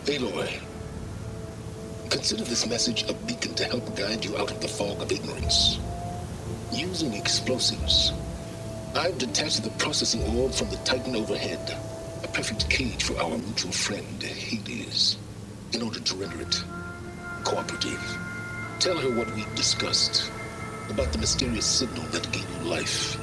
Aloy, consider this message a beacon to help guide you out of the fog of ignorance. Using explosives, I've detached the processing orb from the Titan overhead, a perfect cage for our mutual friend, Hades, in order to render it cooperative. Tell her what we've discussed about the mysterious signal that gave you life.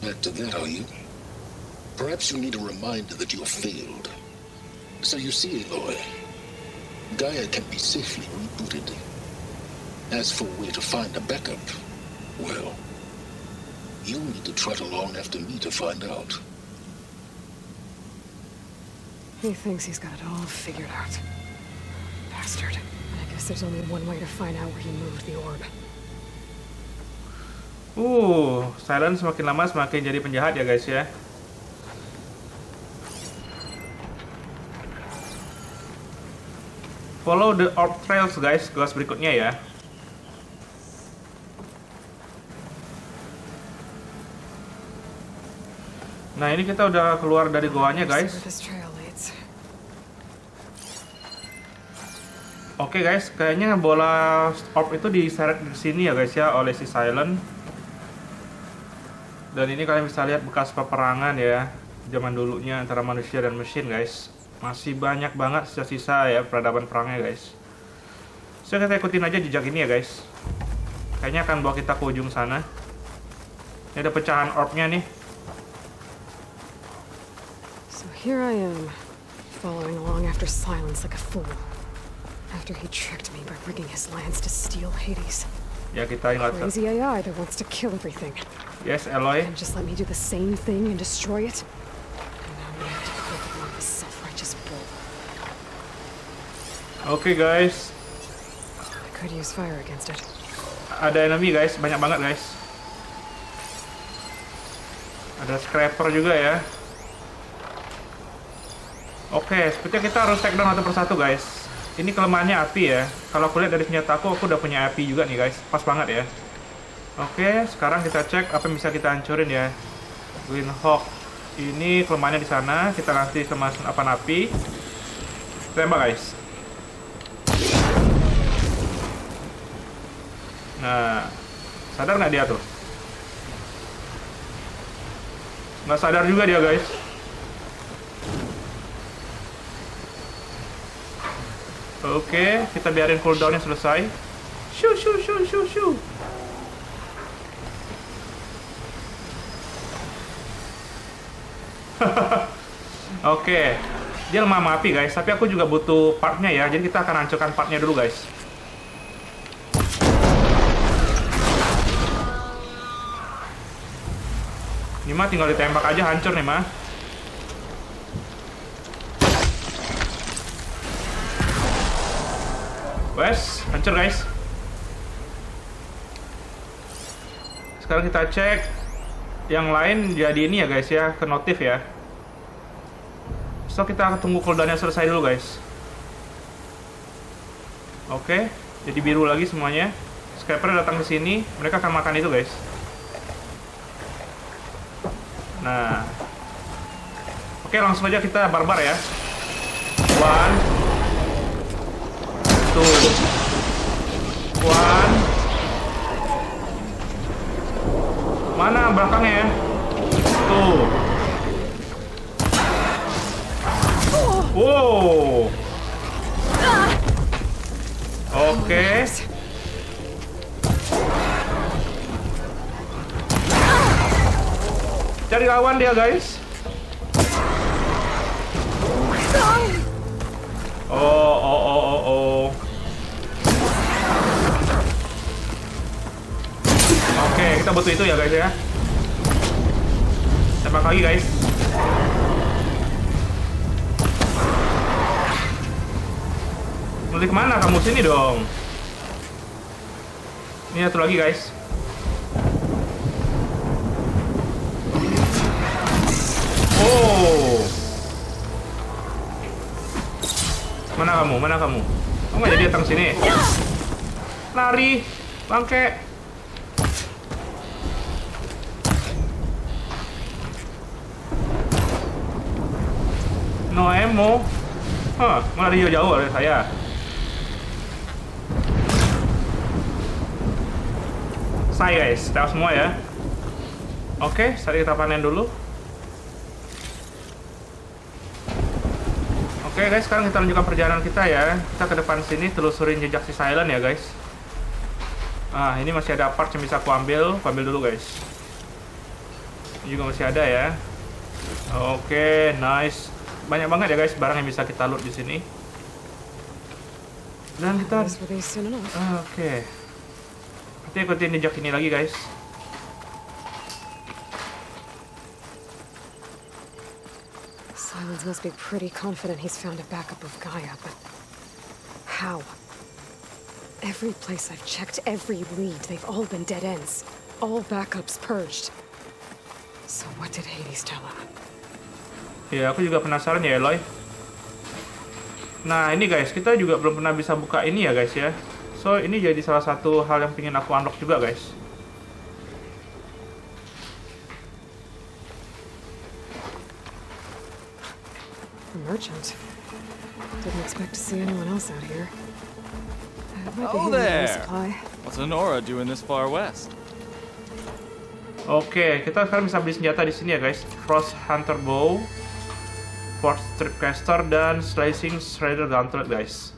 Back to that, are you? Perhaps you need a reminder that you have failed. So you see, Aloy, Gaia can be safely rebooted. As for where to find a backup, well, you'll need to trot along after me to find out. He thinks he's got it all figured out. Bastard. I guess there's only one way to find out where he moved the orb. Silent semakin lama semakin jadi penjahat ya guys ya. Follow the orb trails guys, kelas berikutnya ya. Nah ini kita udah keluar dari goanya guys. Oke guys, kayaknya bola orb itu diseret di sini ya guys ya oleh si Silent. Dan ini kalian bisa lihat bekas peperangan ya zaman dulunya antara manusia dan mesin guys. Masih banyak banget sisa-sisa ya peradaban perangnya guys. So kita ikutin aja jejak ini ya guys. Kayaknya akan bawa kita ke ujung sana. Ini ada pecahan orbnya nih. So here I am, following along after Silence like a fool. After he tricked me by rigging his lance to steal Hades. Ya kita ingat. Crazy AI that wants to kill everything. Yes, Aloy. And just let me do the same thing and destroy it. And now we have to quit along this self-righteous bull. Oke guys. I could use fire against it. Ada enemy guys, banyak banget guys. Ada scraper juga ya. Oke, sepertinya kita harus take down satu persatu guys. Ini kelemahannya api ya. Kalau aku lihat dari senjata aku udah punya api juga nih guys. Pas banget ya. Oke, sekarang kita cek apa yang bisa kita hancurin ya. Green Hawk. Ini kelemahannya di sana. Kita nanti sama senapan api. Tembak guys. Nah, sadar nggak dia tuh? Nggak sadar juga dia guys. Oke, kita biarin cooldownnya selesai. Shoo, shoo, shoo, shoo, shoo. Oke, dia lemah sama api guys. Tapi aku juga butuh partnya ya. Jadi kita akan hancurkan partnya dulu guys. Ini mah tinggal ditembak aja hancur nih mah. Wes, hancur guys. Sekarang kita cek yang lain jadi ini ya guys ya, ke notif ya. So kita tunggu cooldownnya selesai dulu guys. Oke, jadi biru lagi semuanya. Scraper datang ke sini, mereka akan makan itu guys. Nah, oke langsung aja kita barbar ya. 1 2 1. Mana belakangnya ya? Tuh. Wow. Oke. Cari lawan dia guys. Oh. Oke, kita butuh itu ya guys ya. Tembak lagi guys. Mulai kemana kamu? Sini dong. Ini satu lagi guys. Oh. Mana kamu? Mana kamu? Oh, nggak jadi datang sini. Lari, bangke. No ammo. Hah, malah dia jauh dari saya. Guys, tahu semua ya. Oke, saat kita panen dulu. Oke guys, sekarang kita lanjutkan perjalanan kita ya. Kita ke depan sini telusurin jejak si Silent ya guys. Ah, ini masih ada parts yang bisa aku ambil. Aku ambil dulu guys. Ini juga masih ada ya. Oke, nice. Banyak banget ya guys barang yang bisa kita loot di sini. Dan kita oke. Kita ikutin jejak ini lagi guys. Silence must be pretty confident he's found a backup of Gaia, but how? Every place I've checked, every lead, they've all been dead ends. All backups purged. So what did Hades tell him? Ya, aku juga penasaran ya, Eloy. Nah, ini guys, kita juga belum pernah bisa buka ini ya guys ya. So, ini jadi salah satu hal yang pengen aku unlock juga guys. A merchant. Didn't expect to see anyone else out here. Oh there! What's Honora doing this far west? Oke, kita sekarang bisa beli senjata di sini ya guys. Frost Hunter Bow, Force Stripcaster, dan Slicing Shredder Gauntlet guys.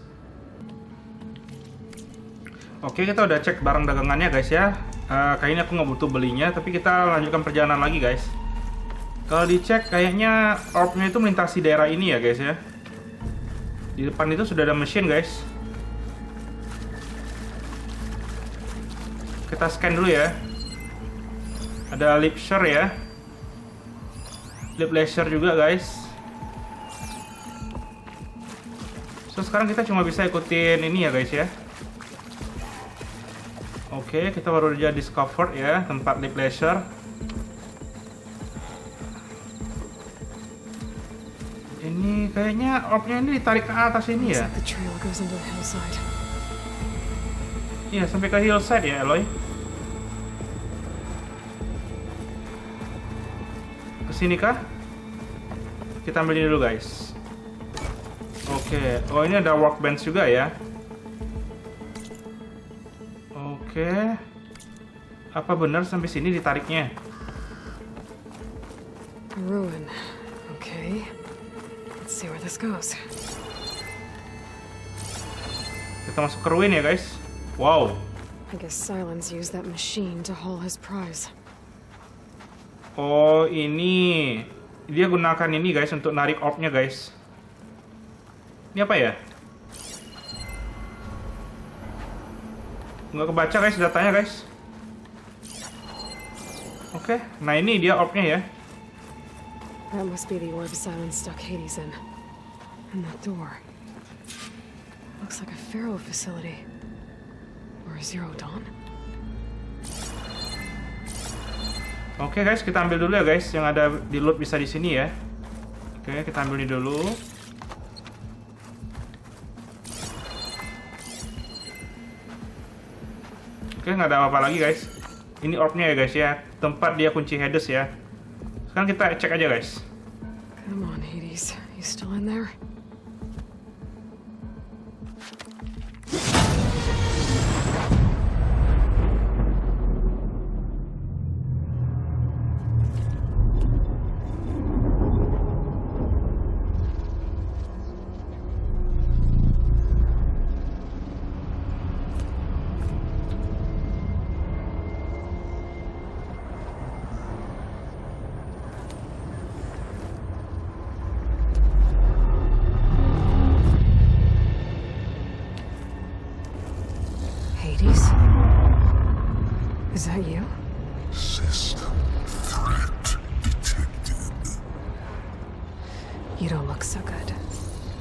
Oke, kita udah cek barang dagangannya guys ya. Kayaknya aku nggak butuh belinya, tapi kita lanjutkan perjalanan lagi guys. Kalau dicek kayaknya orb-nya itu melintasi daerah ini ya guys ya. Di depan itu sudah ada mesin guys. Kita scan dulu ya. Ada Lipsure ya. Lip Laser juga guys. So sekarang kita cuma bisa ikutin ini ya guys ya. Oke, kita baru aja discover ya tempat Lip Laser. Ini kayaknya orb-nya ini ditarik ke atas ini ya. Iya, sampai ke hillside ya, Eloy. Kesini kah? Kita ambil ini dulu guys. Oke, oh ini ada workbench juga ya. Oke. Apa benar sampai sini ditariknya? Ruin. Okay. Let's see where this goes. Kita masuk ke ruin ya guys. Wow. I guess Silence used that machine to haul his prize. Oh, ini dia gunakan ini guys untuk narik orb-nya guys. Ini apa ya? Nggak kebaca guys datanya guys. Oke, nah ini dia orb-nya ya. That must be the orb Silence stuck Hades in. And that door. Looks like a Pharaoh facility. Or a Zero Dawn. Oke guys, kita ambil dulu ya guys. Yang ada di loot bisa di sini ya. Oke, kita ambil ini dulu. Oke, nggak ada apa-apa lagi guys. Ini orb-nya ya guys ya. Tempat dia kunci Hades ya. Sekarang kita cek aja guys. Come on, Hades. You still in there? Is that you? System threat detected. You don't look so good.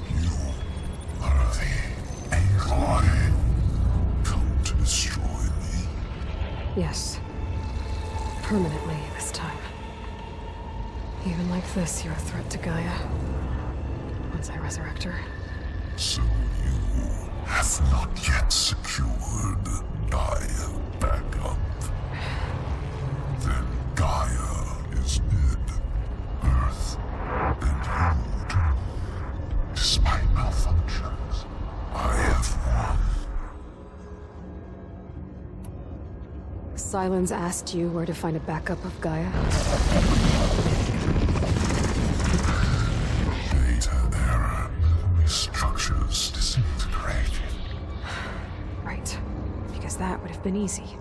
You are the Aloy. Come to destroy me. Yes. Permanently this time. Even like this, you're a threat to Gaia. Once I resurrect her. So you have not yet secured Gaia back up. Then Gaia is dead. Earth and you doomed. Despite malfunctions, I have won. Sylens asked you where to find a backup of Gaia? Data error. Memory structures disintegrated. Right. Because that would have been easy.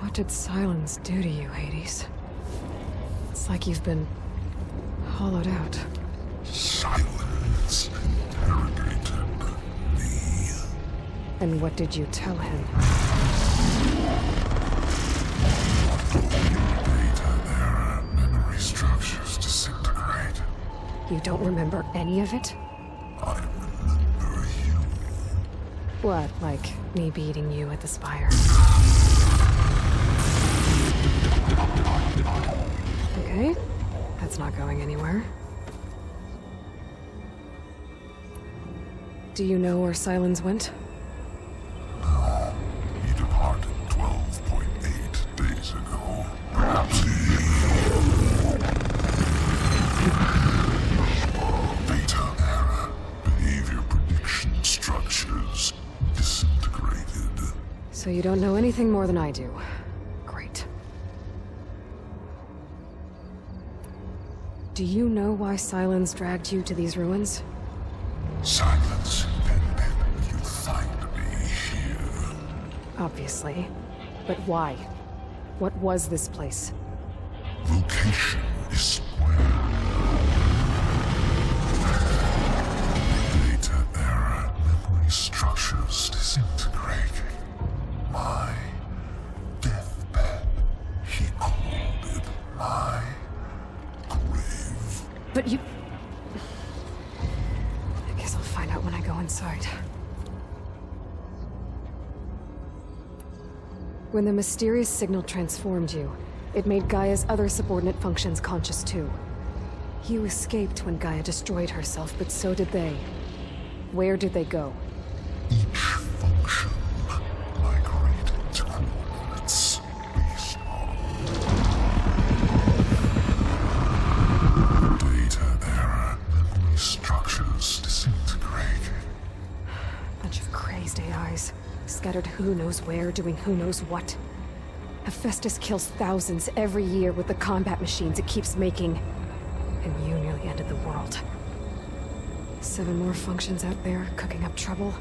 What did Sylens do to you, Hades? It's like you've been hollowed out. Silence interrogated me. And what did you tell him? Data error. Memory structures disintegrated. You don't remember any of it? I remember you. What, like me beating you at the spire? Okay, that's not going anywhere. Do you know where Sylens went? No, he departed 12.8 days ago. Perhaps Data error. Behavior prediction structures disintegrated. So you don't know anything more than I do. Great. Do you know why Sylens dragged you to these ruins? Silence intended you find me here. Obviously. But why? What was this place? Location is square. Data error. Memory structures disintegrating. My deathbed. He called it my grave. But you... I guess I'll find out when I go inside. When the mysterious signal transformed you, it made Gaia's other subordinate functions conscious too. You escaped when Gaia destroyed herself, but so did they. Where did they go? Each function migrated to coordinates based on data error. Memory structures disintegrated. Bunch of crazed AIs, scattered who knows where, doing who knows what. Hephaestus kills thousands every year with the combat machines it keeps making. And you nearly ended the world. 7 more functions out there, cooking up trouble.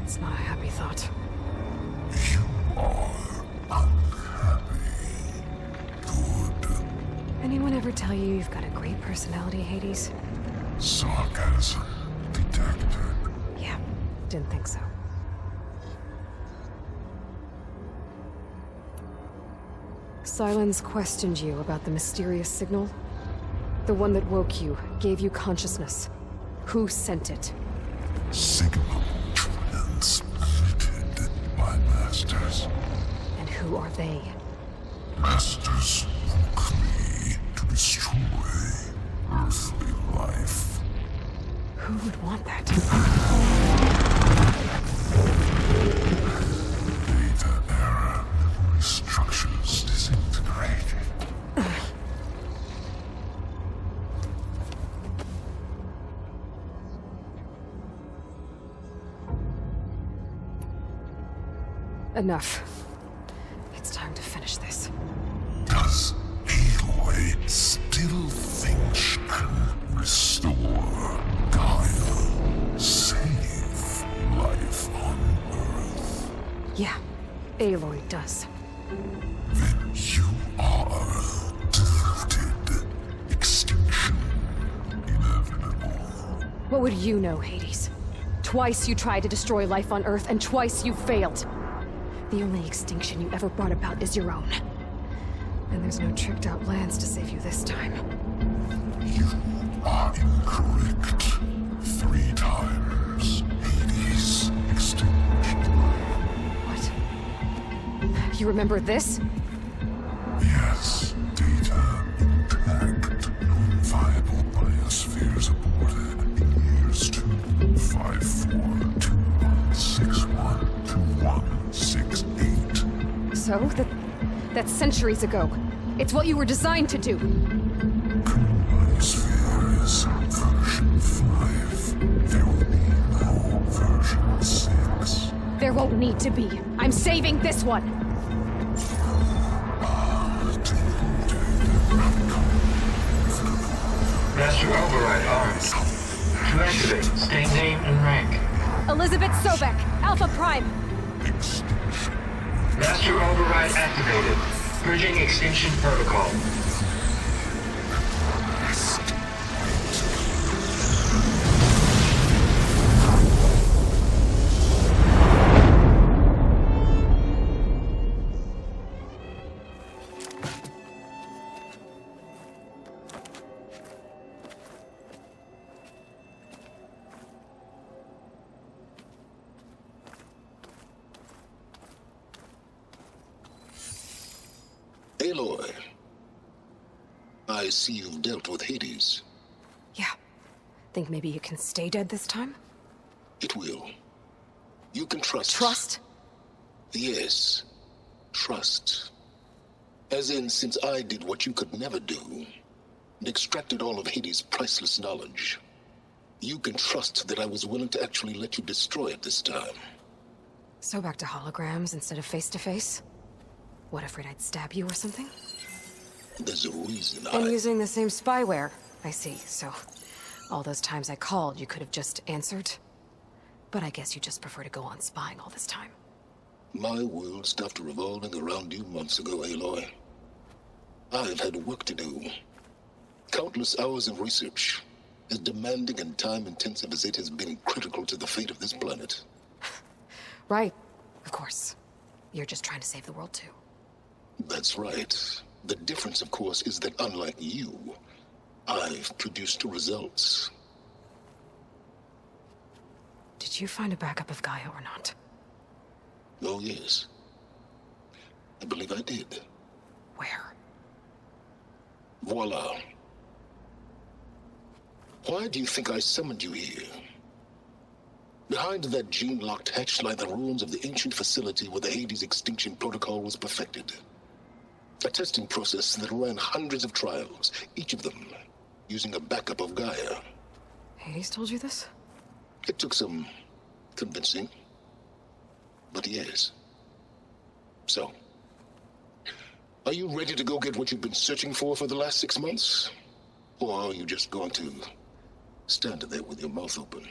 It's not a happy thought. You are unhappy. Good. Anyone ever tell you you've got a great personality, Hades? Sarcasm detected. Yeah, didn't think so. Sylens questioned you about the mysterious signal? The one that woke you, gave you consciousness. Who sent it? Signal transmitted by masters. And who are they? Masters woke me to destroy earthly life. Who would want that? Data error. Memory structures disintegrated. Enough. It's time to finish this. Does Aloy still think she can restore Gaia? Save life on Earth? Yeah, Aloy does. Then you are deluded. Extinction inevitable. What would you know, Hades? Twice you tried to destroy life on Earth, and twice you failed. The only extinction you ever brought about is your own. And there's no tricked-out plans to save you this time. You are incorrect. 3 times. Hades extinguished. What? You remember this? 542612168. So, that's centuries ago. It's what you were designed to do. My sphere is version 5. There will be no version 6. There won't need to be. I'm saving this one. Master override armed. To activate, state name and rank. Elizabeth Sobek, Alpha Prime. Master override activated. Purging extinction protocol. Aloy, I see you've dealt with Hades. Yeah. Think maybe you can stay dead this time? It will. You can trust. Trust? Yes. Trust. As in, since I did what you could never do, and extracted all of Hades' priceless knowledge, you can trust that I was willing to actually let you destroy it this time. So back to holograms instead of face-to-face? What, afraid I'd stab you or something? There's a reason And using the same spyware. I see, so... all those times I called, you could have just answered? But I guess you just prefer to go on spying all this time. My world stopped revolving around you months ago, Aloy. I've had work to do. Countless hours of research, as demanding and time-intensive as it has been critical to the fate of this planet. Right, of course. You're just trying to save the world too. That's right. The difference, of course, is that unlike you, I've produced results. Did you find a backup of Gaia or not? Oh, yes. I believe I did. Where? Voila. Why do you think I summoned you here? Behind that gene-locked hatch lie the ruins of the ancient facility where the Hades extinction protocol was perfected. A testing process that ran hundreds of trials, each of them using a backup of Gaia. Hades told you this? It took some convincing, but yes. So, are you ready to go get what you've been searching for the last 6 months? Or are you just going to stand there with your mouth open?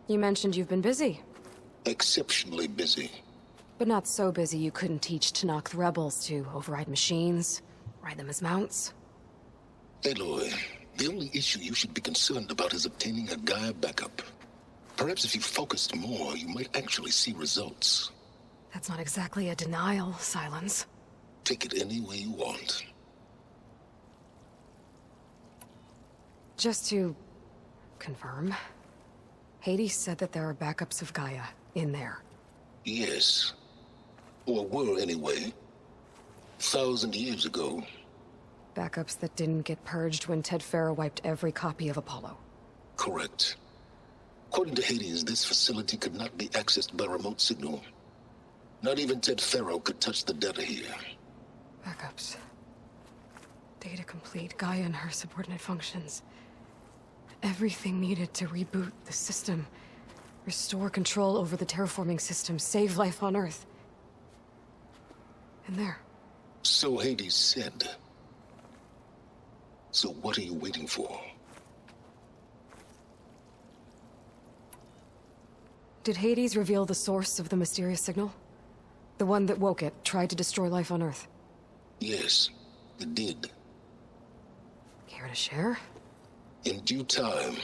You mentioned you've been busy. Exceptionally busy. But not so busy you couldn't teach Tenakth rebels to override machines, ride them as mounts. Aloy, the only issue you should be concerned about is obtaining a Gaia backup. Perhaps if you focused more, you might actually see results. That's not exactly a denial, Silence. Take it any way you want. Just to confirm, Hades said that there are backups of Gaia in there. Yes. Or were, anyway. 1,000 years ago. Backups that didn't get purged when Ted Farrow wiped every copy of Apollo. Correct. According to Hades, this facility could not be accessed by remote signal. Not even Ted Farrow could touch the data here. Backups. Data complete, Gaia and her subordinate functions. Everything needed to reboot the system. Restore control over the terraforming system, save life on Earth. And there. So Hades said. So what are you waiting for? Did Hades reveal the source of the mysterious signal? The one that woke it, tried to destroy life on Earth? Yes, it did. Care to share? In due time.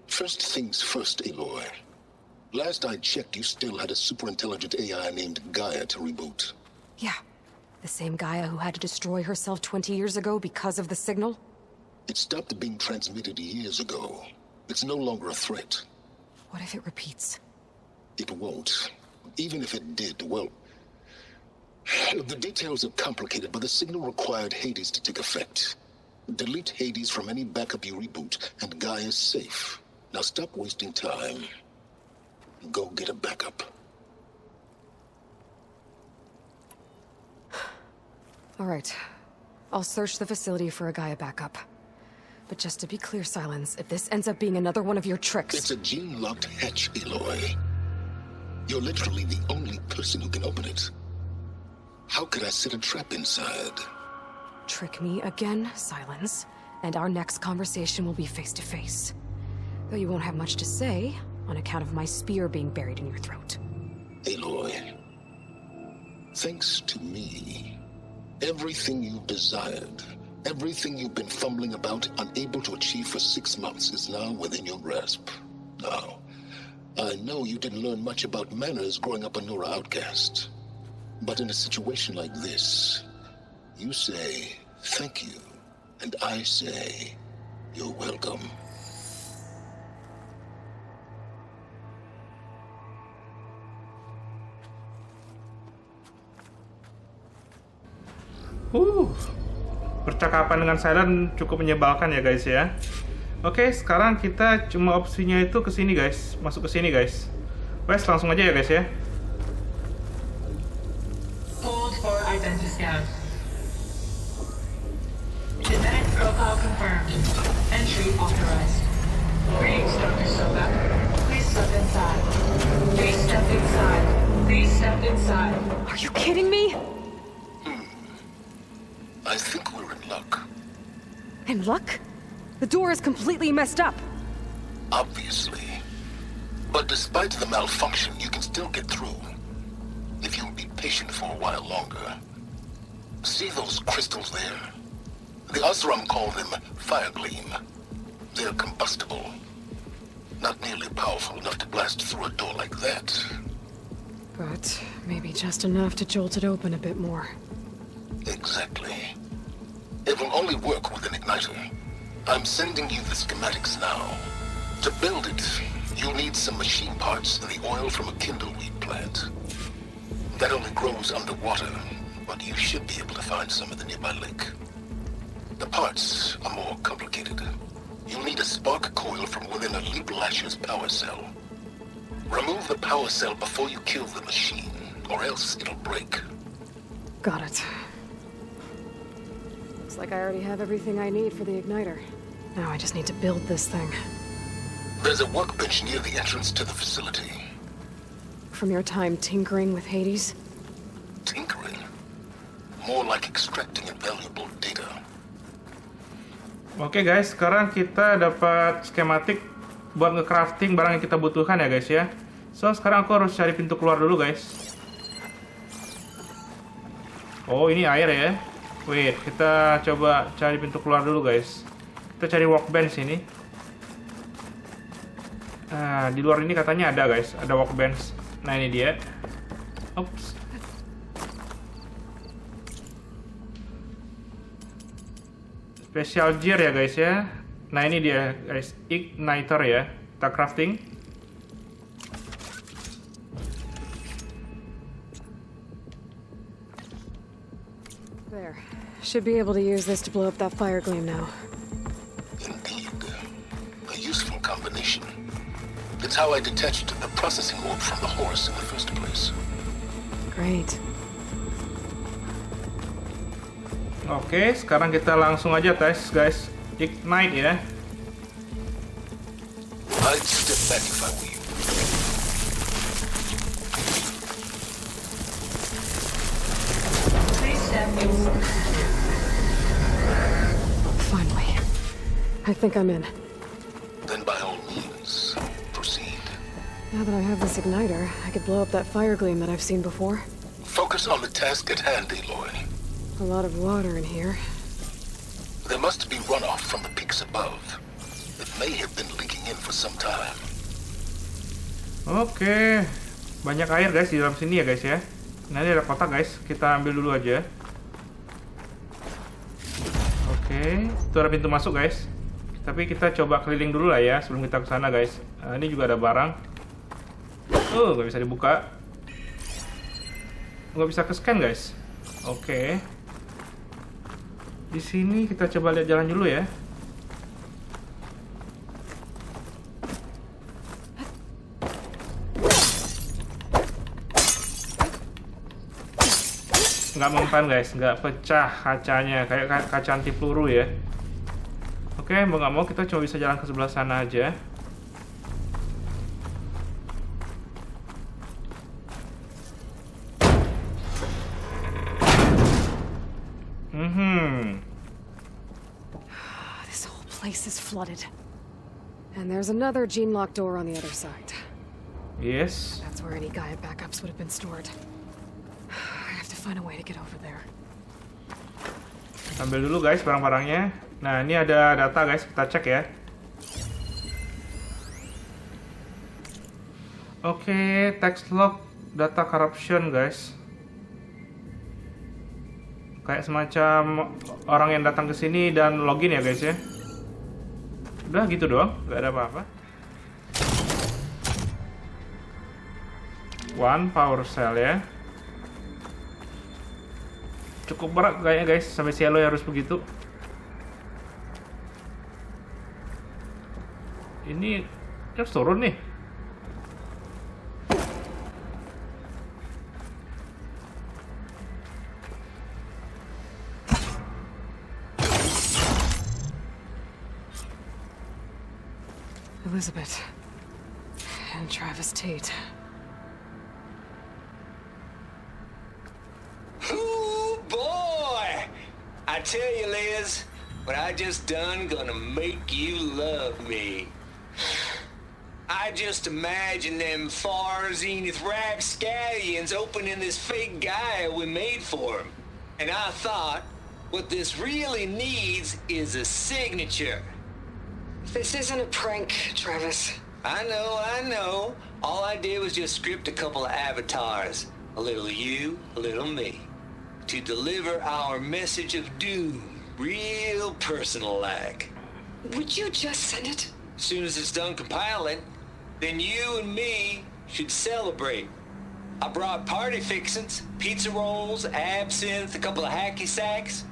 First things first, Aloy. Last I checked, you still had a superintelligent AI named Gaia to reboot. Yeah. The same Gaia who had to destroy herself 20 years ago because of the signal? It stopped being transmitted years ago. It's no longer a threat. What if it repeats? It won't. Even if it did, well... The details are complicated, but the signal required Hades to take effect. Delete Hades from any backup you reboot, and Gaia's safe. Now stop wasting time. Go get a backup. All right. I'll search the facility for a Gaia backup. But just to be clear, Silence, if this ends up being another one of your tricks... It's a gene-locked hatch, Aloy. You're literally the only person who can open it. How could I set a trap inside? Trick me again, Silence, and our next conversation will be face-to-face. Though you won't have much to say, on account of my spear being buried in your throat. Aloy, thanks to me, everything you've desired, everything you've been fumbling about, unable to achieve for 6 months, is now within your grasp. Now, I know you didn't learn much about manners growing up a Nora outcast. But in a situation like this, you say, thank you, and I say, you're welcome. Percakapan dengan Silent cukup menyebalkan ya guys ya. Oke, sekarang kita cuma opsinya itu ke sini guys, masuk ke sini guys. Wes, langsung aja ya guys ya. Hold for identity scan. Genetic profile confirmed. Entry authorized. Greetings, Dr. Sobek. Please step inside. Please step inside. Please step inside. Are you kidding me? I think we're in luck. In luck? The door is completely messed up. Obviously. But despite the malfunction, you can still get through. If you'll be patient for a while longer. See those crystals there? The Osram call them fire gleam. They're combustible. Not nearly powerful enough to blast through a door like that. But maybe just enough to jolt it open a bit more. Exactly. It will only work with an igniter. I'm sending you the schematics now. To build it, you'll need some machine parts and the oil from a kindleweed plant. That only grows underwater, but you should be able to find some in the nearby lake. The parts are more complicated. You'll need a spark coil from within a Leap Lasher's power cell. Remove the power cell before you kill the machine, or else it'll break. Got it. Looks like I already have everything I need for the igniter. Now I just need to build this thing. There's a workbench near the entrance to the facility. From your time tinkering with Hades? Tinkering? More like extracting invaluable data. Oke guys, sekarang kita dapat skematik buat nge-crafting barang yang kita butuhkan ya guys ya. So, sekarang aku harus cari pintu keluar dulu guys. Oh, ini air ya. Wait, kita coba cari pintu keluar dulu guys. Kita cari workbench ini. Nah, di luar ini katanya ada guys, ada workbench. Nah, ini dia. Oops. Special gear ya guys ya. Nah, ini dia guys, igniter ya. Kita crafting. There. Should be able to use this to blow up that fire gleam now. Indeed. A useful combination. It's how I detached the processing orb from the horse in the first place. Great. Oke, sekarang kita langsung aja tes guys. Ignite ya. I'd step back if I were you. Please step inside. Finally. I think I'm in. Then by all means, proceed. Now that I have this igniter, I could blow up that fire gleam that I've seen before. Focus on the task at hand, Aloy. A lot of water in here. There must be runoff from the peaks above. It may have been leaking in for some time. Oke. Banyak air guys di dalam sini ya guys ya. Nah, ini ada kotak guys. Kita ambil dulu aja. Oke, itu ada pintu masuk guys. Tapi kita coba keliling dulu lah ya sebelum kita ke sana guys. Nah, ini juga ada barang. Oh, nggak bisa dibuka. Nggak bisa ke scan guys. Oke. Di sini kita coba lihat jalan dulu ya. Nggak mempan guys, nggak pecah kacanya, kayak kaca anti peluru ya. Oke, mau nggak mau kita cuma bisa jalan ke sebelah sana aja. This whole place is flooded. And there's another gene-locked door on the other side. Yes. That's where any Gaia backups would have been stored. I have to find a way to get over there. Ambil dulu guys barang-barangnya. Nah, ini ada data guys, kita cek ya. Oke, text log data corruption guys. Kayak semacam orang yang datang ke sini dan login ya guys ya. Udah gitu doang, nggak ada apa-apa. One power cell ya. Cukup berat kayaknya guys, sampai si Aloy harus begitu. Ini harus turun nih. Elizabeth. And Travis Tate. Ooh, boy! I tell you, Liz, what I just done gonna make you love me. I just imagine them far zenith rapscallions opening this fake Gaia we made for him. And I thought, what this really needs is a signature. This isn't a prank, Travis. I know. All I did was just script a couple of avatars. A little you, a little me. To deliver our message of doom, real personal-like. Would you just send it? As soon as it's done compiling, then you and me should celebrate. I brought party fixins, pizza rolls, absinthe, a couple of hacky sacks.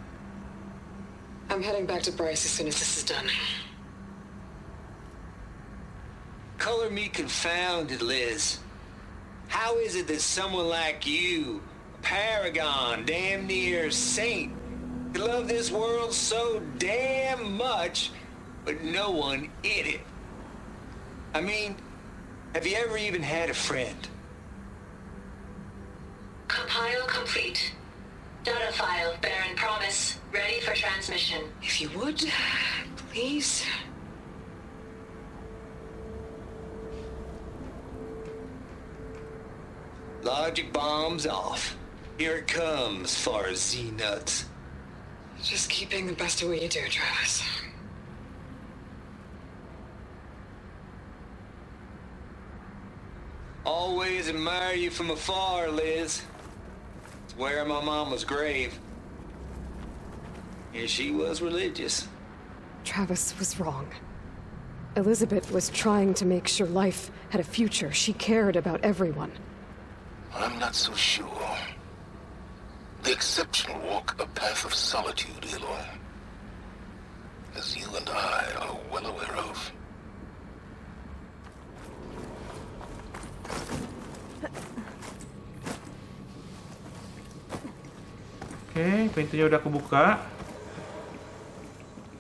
I'm heading back to Bryce as soon as this is done. Color me confounded, Liz. How is it that someone like you, a paragon, damn near saint, could love this world so damn much, but no one in it? I mean, have you ever even had a friend? Compile complete. Data file, Baron Promise, ready for transmission. If you would, please. Logic bombs off. Here it comes, far as Z-nuts. Just keeping the best of what you do, Travis. Always admire you from afar, Liz. It's where my mama's grave. And she was religious. Travis was wrong. Elizabeth was trying to make sure life had a future. She cared about everyone. I'm not so sure. The exceptional walk a path of solitude, Aloy. As you and I are well aware of. Oke, pintunya udah kebuka.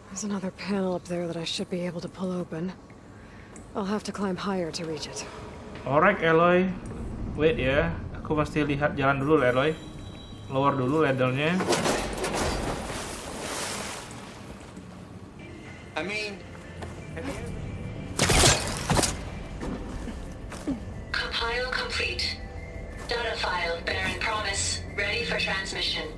There's another panel up there that I should be able to pull open. I'll have to climb higher to reach it. Alright, Aloy. Wait ya, aku mesti lihat jalan dulu, Aloy. Lower dulu laddernya. I mean, Compile complete. Data file, Baron Promise, ready for transmission.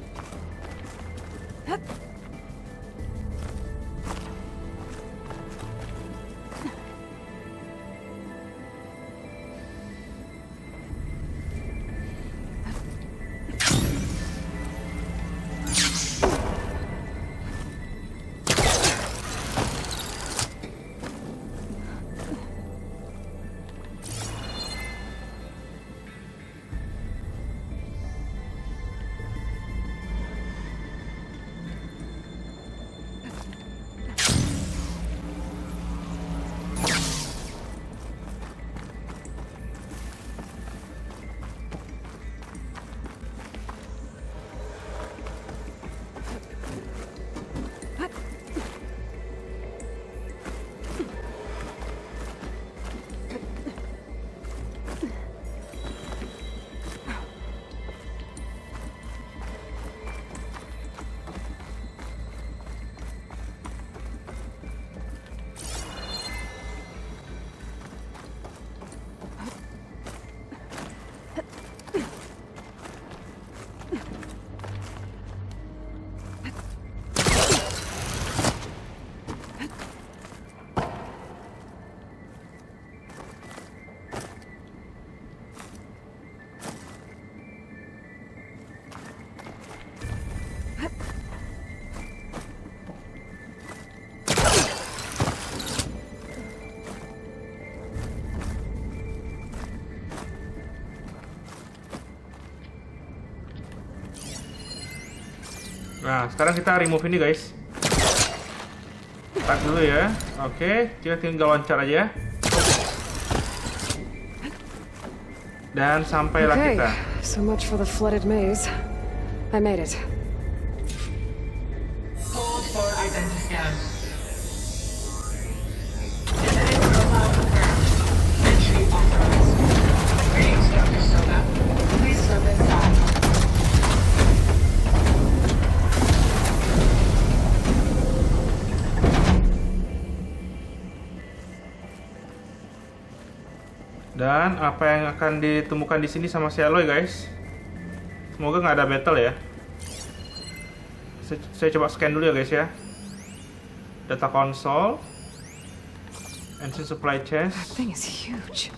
Nah, sekarang kita remove ini guys. Start dulu ya. Oke, kita tinggal loncat aja. Dan sampailah Okay, kita. so much for the flooded maze. I made it. Hold for identiscan. Genetic profile confirmed. Entry authorized. Greetings, Dr. Soga. Please step inside. Dan apa yang akan ditemukan di sini sama si Aloy guys? Semoga nggak ada battle ya. Saya coba scan dulu ya guys ya. Data console, engine supply That chest. thing is huge.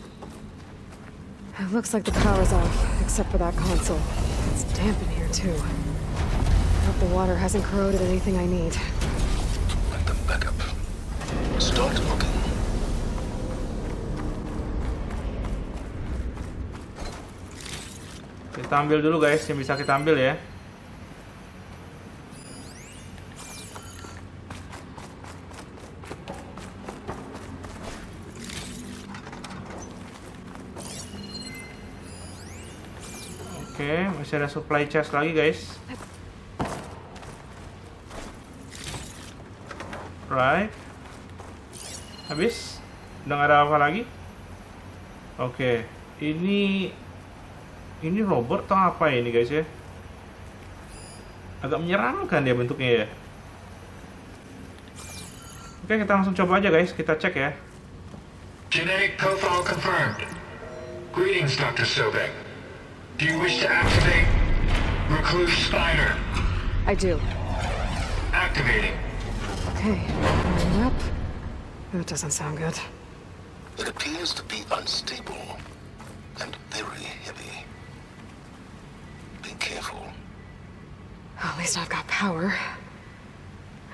It looks like the power's off, except for that console. It's damp in here too. I hope the water hasn't corroded anything I need. Let them back up. Start looking. Kita ambil dulu guys yang bisa kita ambil ya. Oke, masih ada supply chest lagi guys. Right. Habis? Udah nggak ada apa lagi? Oke, ini robot atau apa ini guys ya? Agak menyeramkan dia bentuknya ya. Oke, kita langsung coba aja guys, kita cek ya. Genetic profile confirmed. Greetings, Dr. Sobek. Do you wish to activate Recluse Spider? I do. Activating. Okay, warming up. That doesn't sound good. It appears to be unstable and very heavy. Be careful. At least I've got power.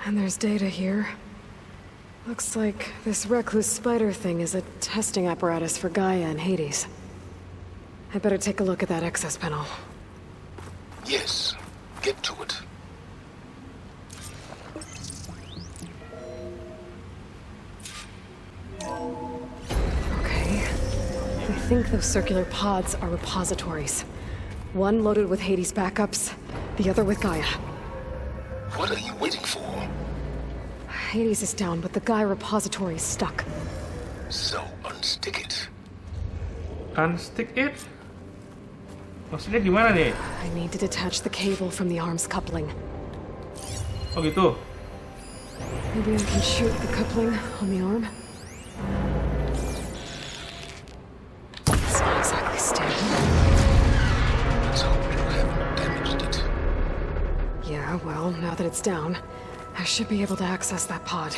And there's data here. Looks like this recluse spider thing is a testing apparatus for Gaia and Hades. I better take a look at that access panel. Yes, get to it. Okay. I think those circular pods are repositories. One loaded with Hades backups, the other with Gaia. What are you waiting for? Hades is down, but the Gaia repository is stuck. So unstick it. Unstick it? Maksudnya gimana nih? I need to detach the cable from the arm's coupling. Oh gitu. Maybe I can shoot the coupling on the arm? It's not exactly stable. Let's hope you haven't damaged it. Yeah, well, now that it's down, I should be able to access that pod.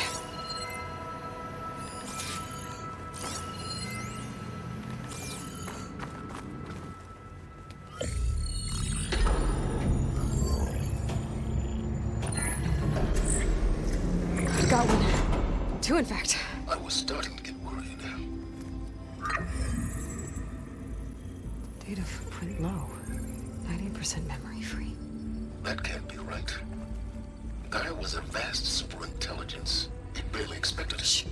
I've got one. Two, in fact. I was starting to get worried. Data footprint low. 90% memory free. That can't be right. Gaia was a vast superintelligence. He barely expected it.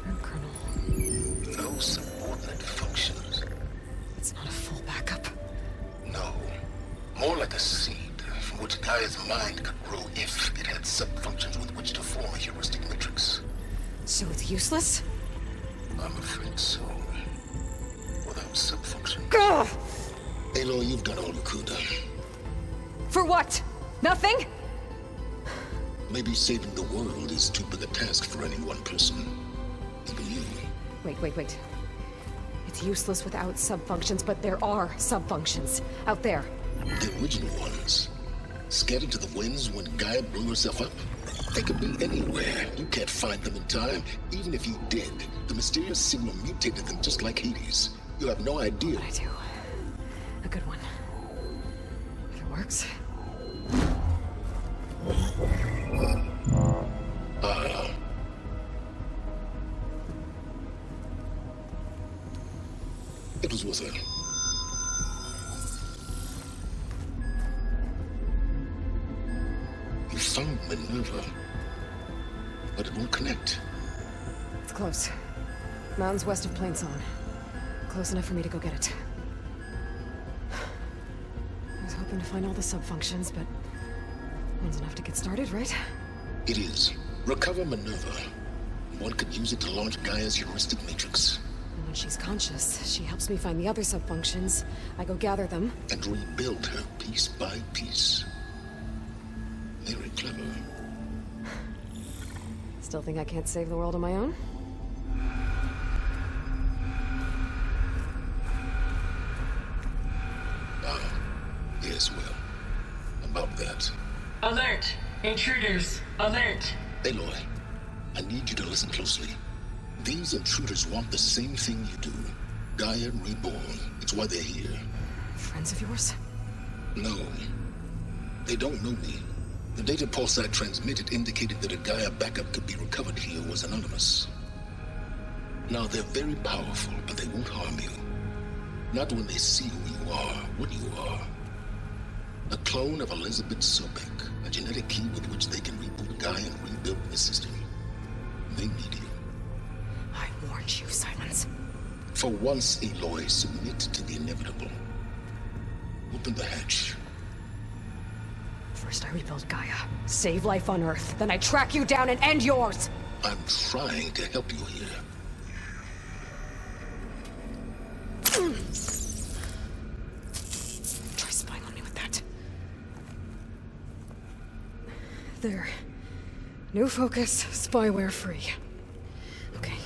And Colonel, No subordinate functions. it's not a full backup. No. More like a seed from which Gaia's mind could grow if it had sub-functions with which to form a heuristic matrix. So it's useless? I'm afraid so. Without sub-functions. Ugh! Aloy, you've done all you could. For what? Nothing? Maybe saving the world is too big a task for any one person. Even you. Wait. It's useless without subfunctions, but there are subfunctions out there. The original ones. Scattered to the winds when Gaia blew herself up. They could be anywhere. You can't find them in time. Even if you did, the mysterious signal mutated them just like Hades. You have no idea. But I do. A good one. If it works. with her. You found Minerva, but it won't connect. It's close. Mountains west of Plainsong. Close enough for me to go get it. I was hoping to find all the sub-functions, but one's enough to get started, right? It is. Recover Minerva. One could use it to launch Gaia's heuristic matrix. And when she's conscious, she helps me find the other sub-functions. I go gather them. And rebuild her piece by piece. Very clever. Still think I can't save the world on my own? Yes, well, about that. Alert! Intruders! Alert! Aloy, I need you to listen closely. These intruders want the same thing you do. Gaia reborn. It's why they're here. Friends of yours? No. They don't know me. The data Pulsar transmitted indicated that a Gaia backup could be recovered here was anonymous. Now, they're very powerful, but they won't harm you. Not when they see who you are, what you are. A clone of Elizabeth Sobek, a genetic key with which they can reboot Gaia and rebuild the system. They need you. I warned you, Silence. For once, Aloy, submit to the inevitable. Open the hatch. First I rebuild Gaia, save life on Earth, then I track you down and end yours! I'm trying to help you here. Try spying on me with that. There. New focus, spyware free. Okay.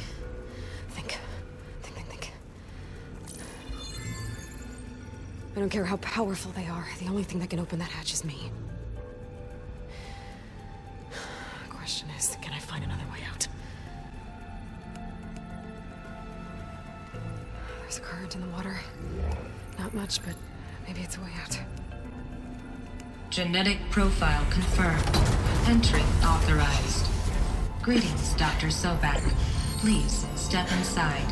Think. I don't care how powerful they are. The only thing that can open that hatch is me. The question is, can I find another way out? There's a current in the water. Not much, but maybe it's a way out. Genetic profile confirmed. Entry authorized. Greetings, Dr. Sobek. Please step inside.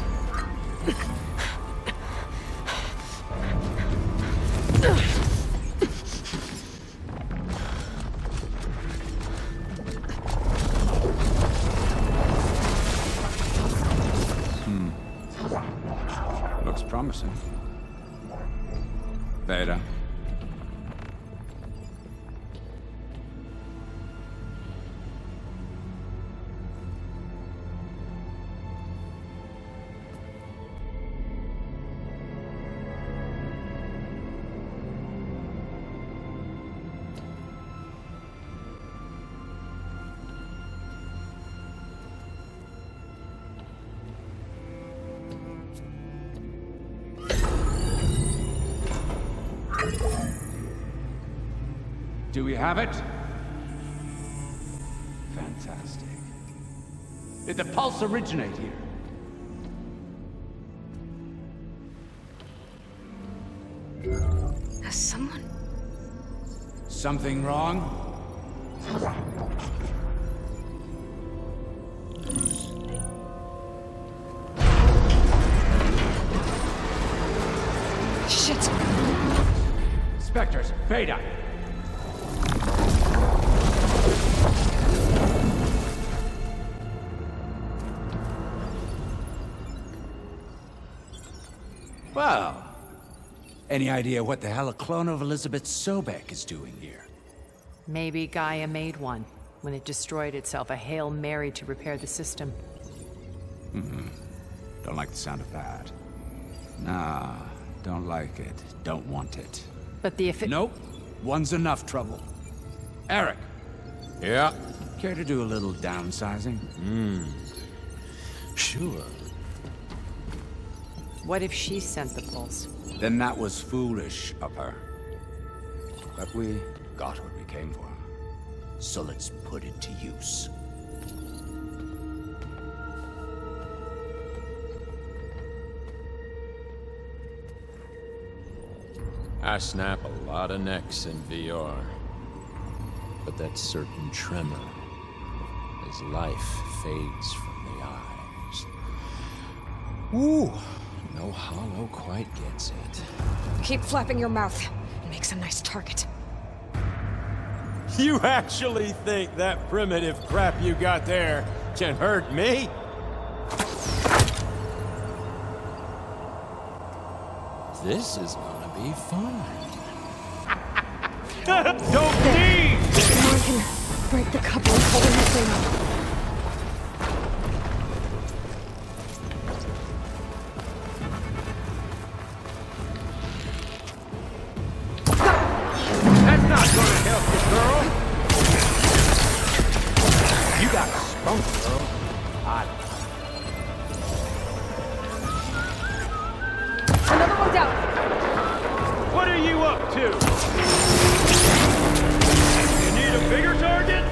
Looks promising. Beta. Do we have it? Fantastic. Did the pulse originate here? Has someone... Something wrong? Shit! Spectres, Beta! Well, any idea what the hell a clone of Elizabeth Sobek is doing here? Maybe Gaia made one. When it destroyed itself, a Hail Mary to repair the system. Don't like the sound of that. Nah, don't like it. Don't want it. But the Nope. One's enough trouble. Eric. Yeah? Care to do a little downsizing? Sure. What if she sent the pulse? Then that was foolish of her. But we got what we came for. So let's put it to use. I snap a lot of necks in VR. But that certain tremor as life fades from the eyes. Ooh, No hollow quite gets it. Keep flapping your mouth. It makes a nice target. You actually think that primitive crap you got there can hurt me? This is gonna be fun. Don't leave! Now I can break the coupling holding the thing up. That's not gonna help you, girl. You got spunk, girl. Another one down. What are you up to? You need a bigger target?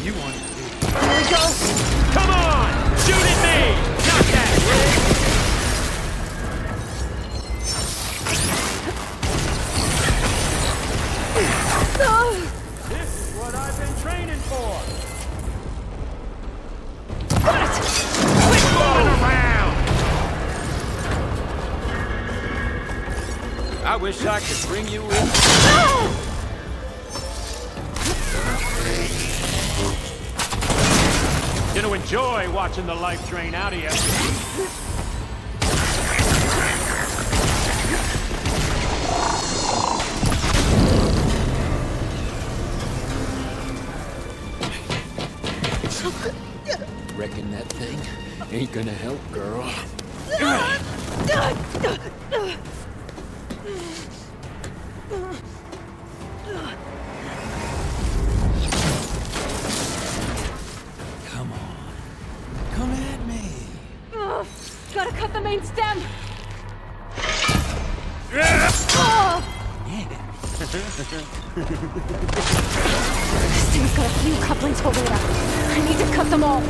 You want it to be. Here we go. Come on! Shoot at me! Not that way! This is what I've been training for! Got it! Quit fooling around! I wish I could bring you in. Gonna enjoy watching the life drain out of you. Reckon that thing ain't gonna help, girl. Come on. Come at me. Gotta cut the main stem. This thing's got a few couplings holding it up. I need to cut them all.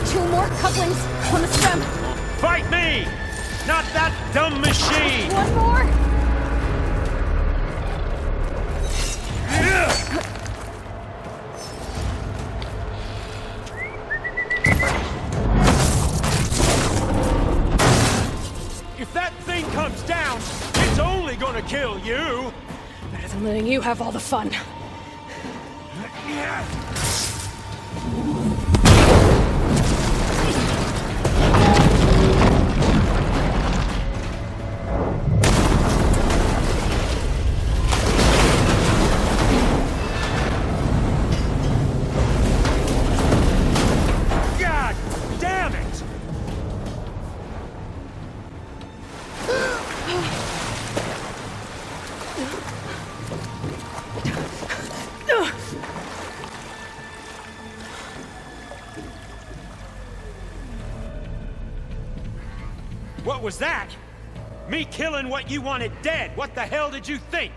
Two more couplings on the stem. Fight me! Not that dumb machine! One more. If that thing comes down, it's only gonna kill you! Better than letting you have all the fun. God damn it! What was that? Me killing what you wanted dead. What the hell did you think?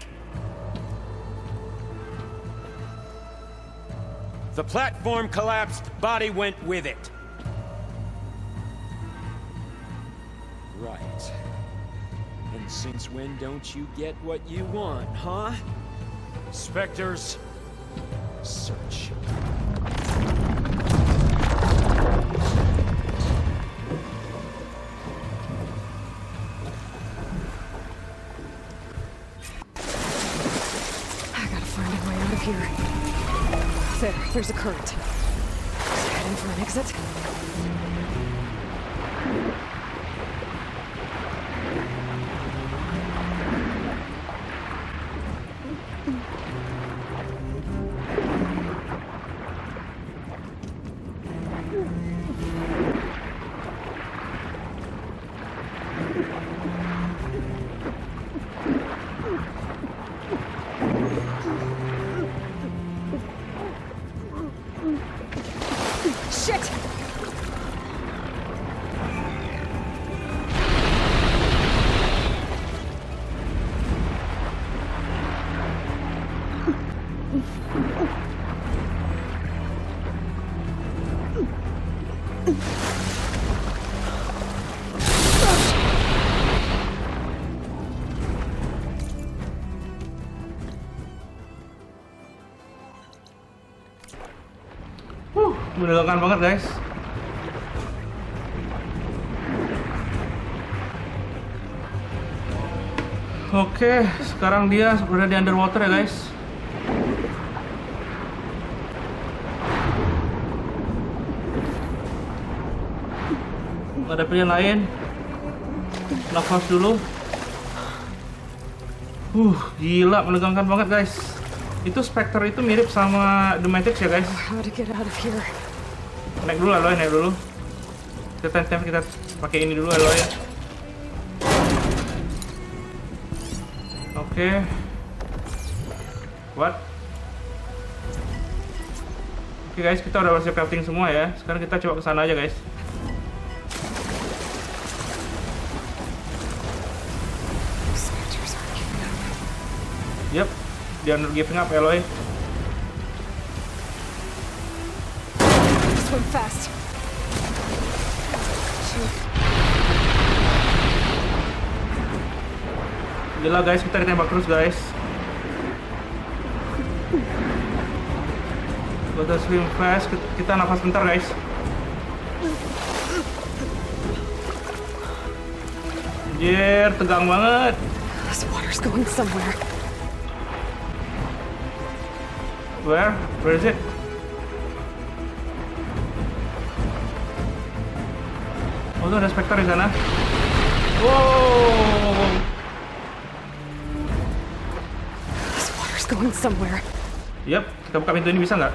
The platform collapsed, body went with it. Right. And since when don't you get what you want, huh? Spectres, search. I gotta find a way out of here. There's a current. Just heading for an exit. Shit! Menegangkan banget guys. Oke, sekarang dia berada di underwater ya guys. Gak ada pilihan lain. Nafas dulu. Gila, menegangkan banget guys. Itu Spectre itu mirip sama The Matrix ya guys. How to get out of here? Naik dulu Aloy, naik dulu. Kita pakai ini dulu Aloy ya. Oke. What? Oke guys, kita udah berhasil crafting semua ya. Sekarang kita coba ke sana aja guys. Yep, dia not giving up Aloy. Swim fast. Gila guys, kita ditembak terus guys. Gotta swim fast. Kita nafas bentar guys. Anjir, tegang banget. This water's going somewhere. Where? Where is it? Oh, tuh ada Spectre di sana. Wow. This water's going somewhere. Yap, kita buka pintu ini bisa nggak?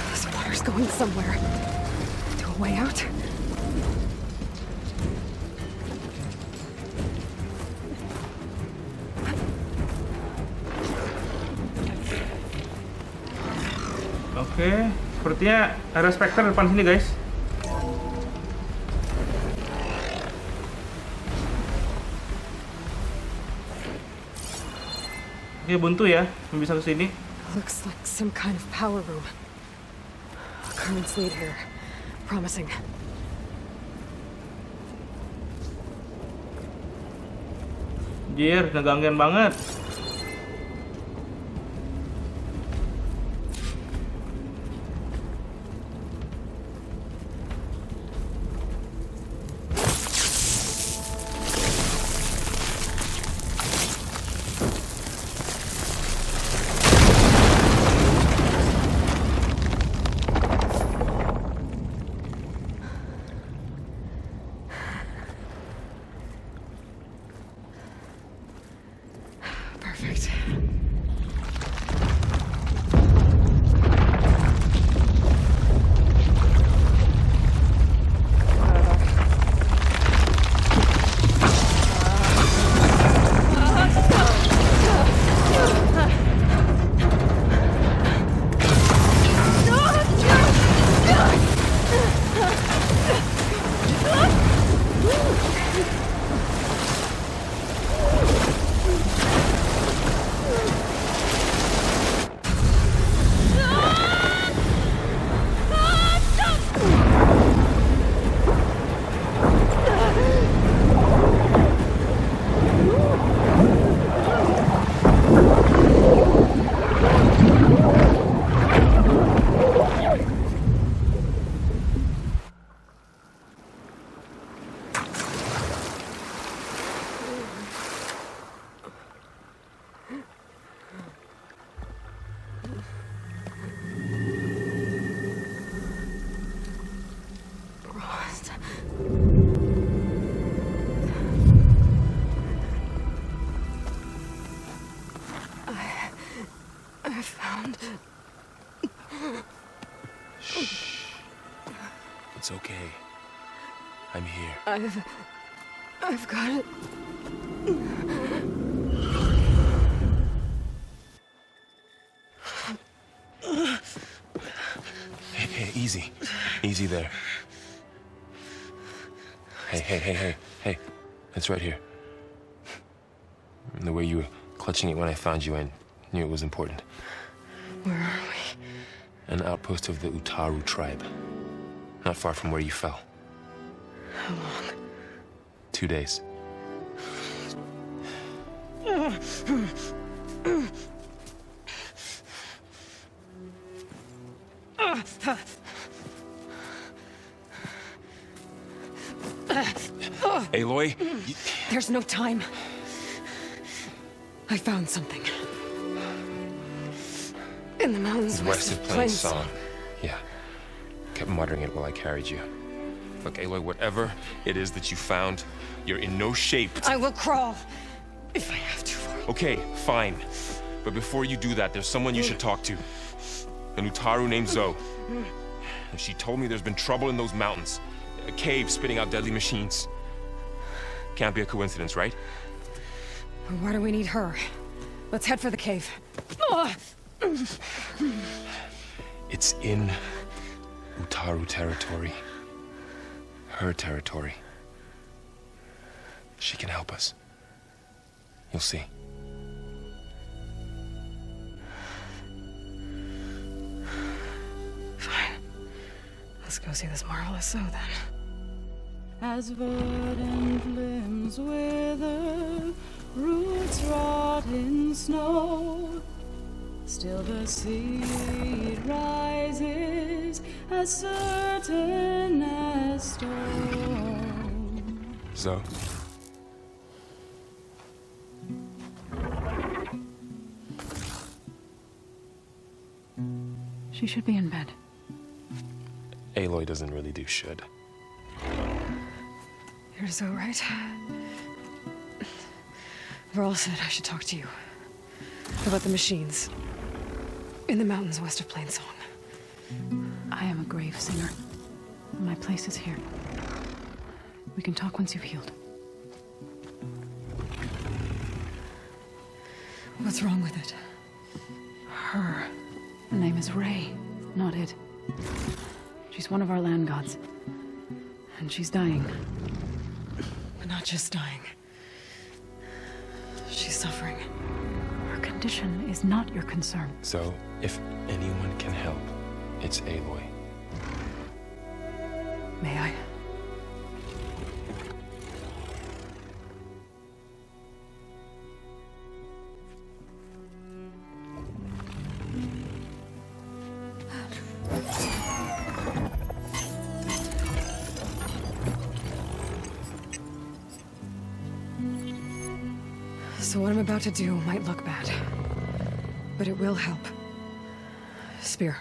This water's going somewhere. To a way out? Oke, sepertinya ada Spectre depan sini guys. Oke, buntu ya, bisa ke sini. Looks like some kind of power room. Currents lead here. Promising. Jir, negangin banget. Perfect. I found... Shh. It's okay. I'm here. I've got it. Hey, easy. Easy there. Hey. It's right here. The way you were clutching it when I found you, I knew it was important. Where are we? An outpost of the Utaru tribe. Not far from where you fell. How long? 2 days. Aloy? There's no time. I found something. In the mountains West of Plains Song. Yeah. Kept muttering it while I carried you. Look, Aloy, whatever it is that you found, you're in no shape to... I will crawl, if I have to. Okay, fine. But before you do that, there's someone you should talk to. An Utaru named Zoe. She told me there's been trouble in those mountains. A cave spitting out deadly machines. Can't be a coincidence, right? Why do we need her? Let's head for the cave. It's in Utaru territory. Her territory. She can help us. You'll see. Fine. Let's go see this marvelous Zoe then. As verdant limbs wither, roots rot in snow, still the seed rises as certain as stone. Zoe? She should be in bed. Aloy doesn't really do should. You're Zoe, right? Varl said I should talk to you. About the machines. In the mountains west of Plainsong. I am a grave singer. My place is here. We can talk once you've healed. What's wrong with it? Her. Her name is Ray, not it. She's one of our land gods. And she's dying. But not just dying. She's suffering. Her condition is not your concern. So, if anyone can help, it's Aloy. May I? So what I'm about to do might look bad, but it will help. Spear.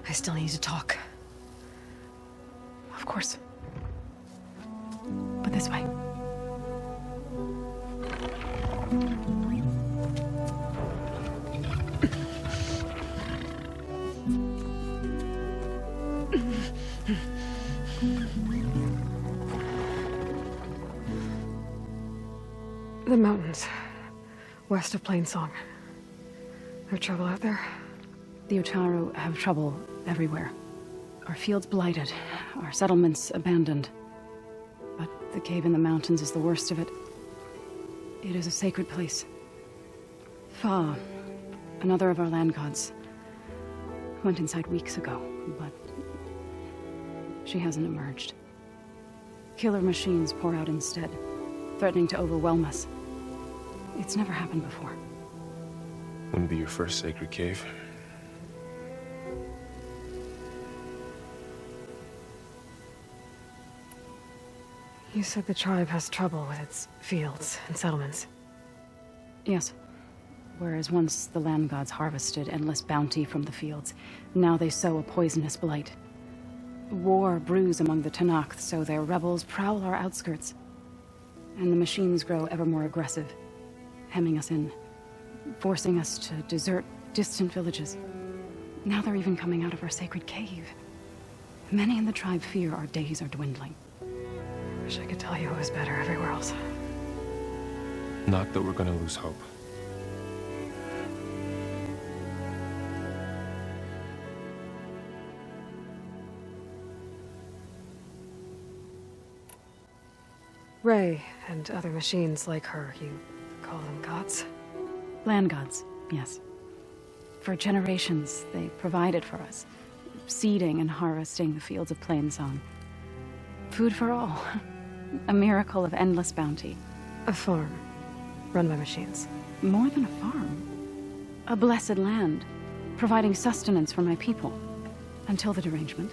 I still need to talk. Of course. But this way. The mountains. West of Plainsong. There trouble out there? The Utaru have trouble everywhere. Our fields blighted, our settlements abandoned. But the cave in the mountains is the worst of it. It is a sacred place. Fa, another of our land gods, went inside weeks ago, but she hasn't emerged. Killer machines pour out instead, threatening to overwhelm us. It's never happened before. Wouldn't be your first sacred cave. You said the tribe has trouble with its fields and settlements. Yes. Whereas once the land gods harvested endless bounty from the fields, now they sow a poisonous blight. War brews among the Tenakth, so their rebels prowl our outskirts. And the machines grow ever more aggressive, hemming us in, forcing us to desert distant villages. Now they're even coming out of our sacred cave. Many in the tribe fear our days are dwindling. Wish I could tell you it was better everywhere else. Not that we're gonna lose hope. Ray and other machines like her, you call them gods? Land gods, yes. For generations, they provided for us, seeding and harvesting the fields of Plainsong. Food for all. A miracle of endless bounty. A farm, run by machines. More than a farm. A blessed land, providing sustenance for my people. Until the derangement.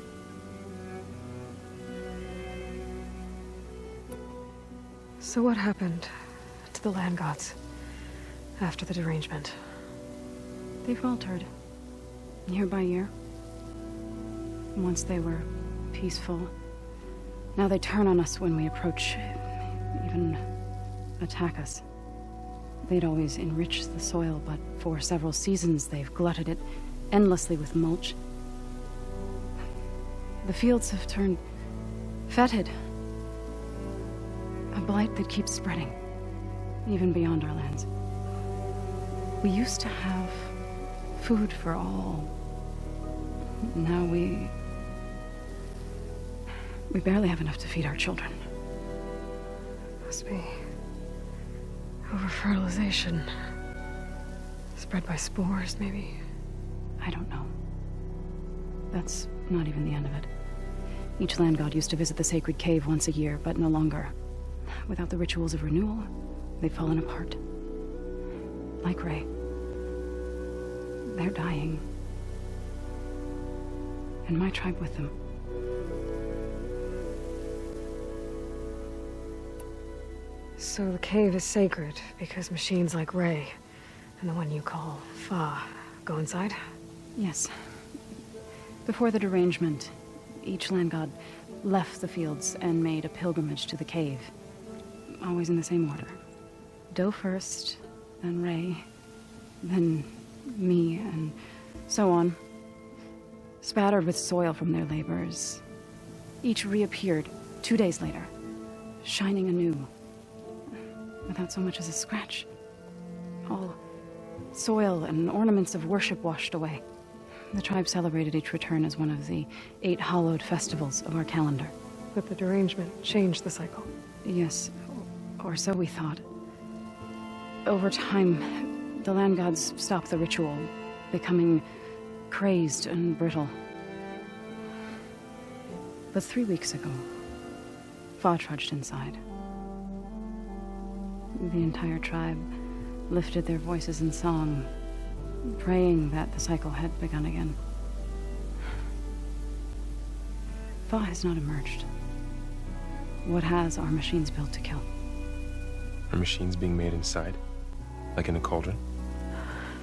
So what happened to the land gods after the derangement? They faltered, year by year. Once they were peaceful. Now they turn on us when we approach, even attack us. They'd always enriched the soil, but for several seasons they've glutted it endlessly with mulch. The fields have turned fetid. A blight that keeps spreading, even beyond our lands. We used to have food for all. Now we barely have enough to feed our children. Must be over-fertilization. Spread by spores, maybe? I don't know. That's not even the end of it. Each land god used to visit the sacred cave once a year, but no longer. Without the rituals of renewal, they've fallen apart. Like Ray. They're dying. And my tribe with them. So the cave is sacred because machines like Ray and the one you call Fa go inside? Yes. Before the derangement, each land god left the fields and made a pilgrimage to the cave. Always in the same order. Doe first, then Ray, then me, and so on. Spattered with soil from their labors. Each reappeared 2 days later, shining anew. Without so much as a scratch. All soil and ornaments of worship washed away. The tribe celebrated each return as one of the 8 hallowed festivals of our calendar. But the derangement changed the cycle. Yes, or so we thought. Over time, the land gods stopped the ritual, becoming crazed and brittle. But 3 weeks ago, Fa trudged inside. The entire tribe lifted their voices in song, praying that the cycle had begun again. Fa has not emerged. What has are machines built to kill. Are machines being made inside? Like in a cauldron?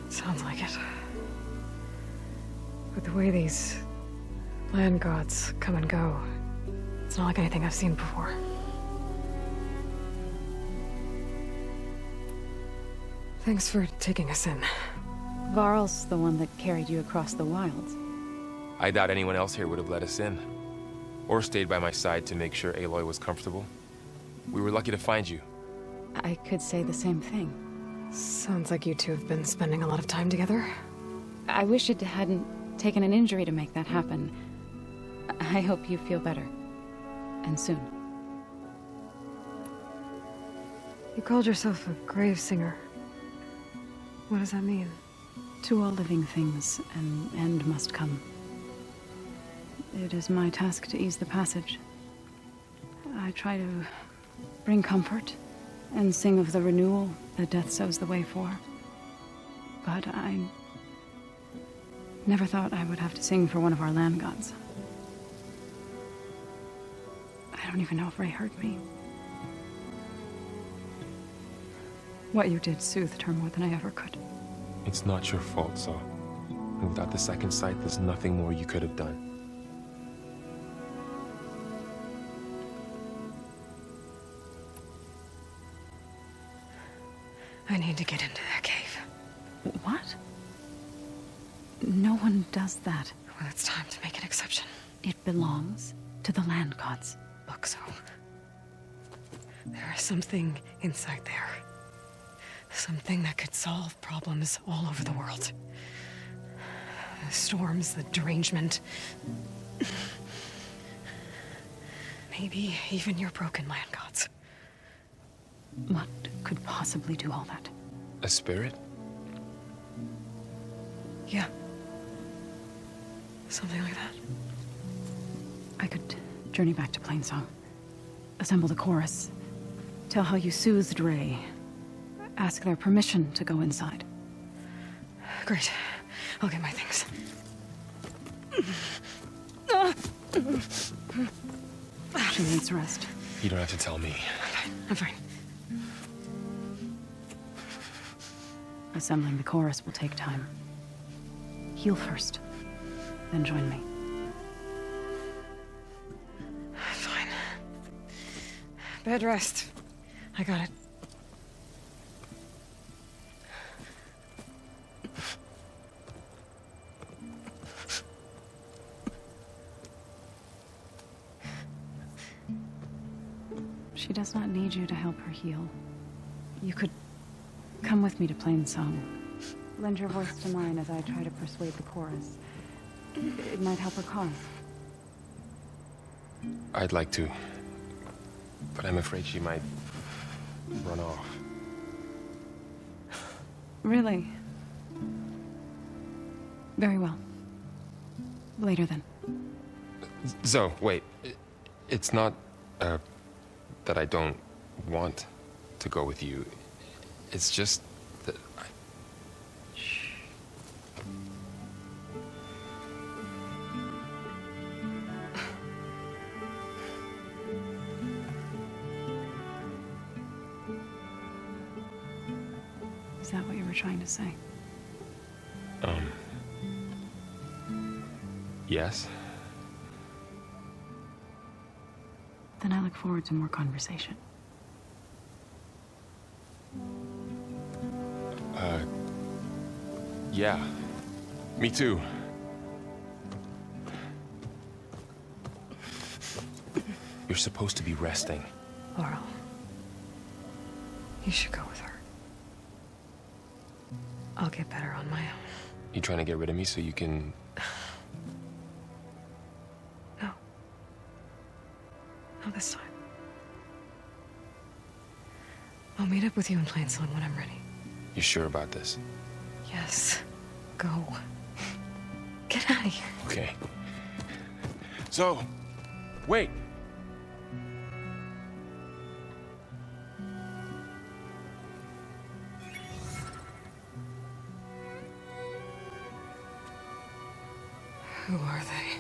Sounds like it. But the way these land gods come and go, it's not like anything I've seen before. Thanks for taking us in. Varl's the one that carried you across the wilds. I doubt anyone else here would have let us in. Or stayed by my side to make sure Aloy was comfortable. We were lucky to find you. I could say the same thing. Sounds like you two have been spending a lot of time together. I wish it hadn't taken an injury to make that happen. I hope you feel better. And soon. You called yourself a grave singer. What does that mean? To all living things, an end must come. It is my task to ease the passage. I try to bring comfort and sing of the renewal that death sows the way for. But I never thought I would have to sing for one of our land gods. I don't even know if Ray heard me. What you did soothed her more than I ever could. It's not your fault, Zo. And without the second sight, there's nothing more you could have done. I need to get into that cave. What? No one does that. Well, it's time to make an exception. It belongs to the land gods. Look, Zo. There is something inside there. Something that could solve problems all over the world. The storms, the derangement. Maybe even your broken land gods. What could possibly do all that? A spirit? Yeah. Something like that. I could journey back to Plainsong, assemble the chorus, tell how you soothed Ray, ask their permission to go inside. Great. I'll get my things. She needs rest. You don't have to tell me. I'm fine. Assembling the chorus will take time. Heal first, then join me. Fine. Bed rest. I got it. She does not need you to help her heal. You could come with me to Plainsong. Lend your voice to mine as I try to persuade the chorus. It might help her cause. I'd like to. But I'm afraid she might run off. Really? Very well. Later then. Zo, wait. It's not, that I don't want to go with you. It's just that I... Shh. Is that what you were trying to say? Yes? Then I look forward to more conversation. Yeah. Me too. You're supposed to be resting. Laurel. You should go with her. I'll get better on my own. You trying to get rid of me so you can... No. Not this time. I'll meet up with you in Plainsong when I'm ready. You sure about this? Yes. Go. Get out of here. Okay. So, wait. Who are they?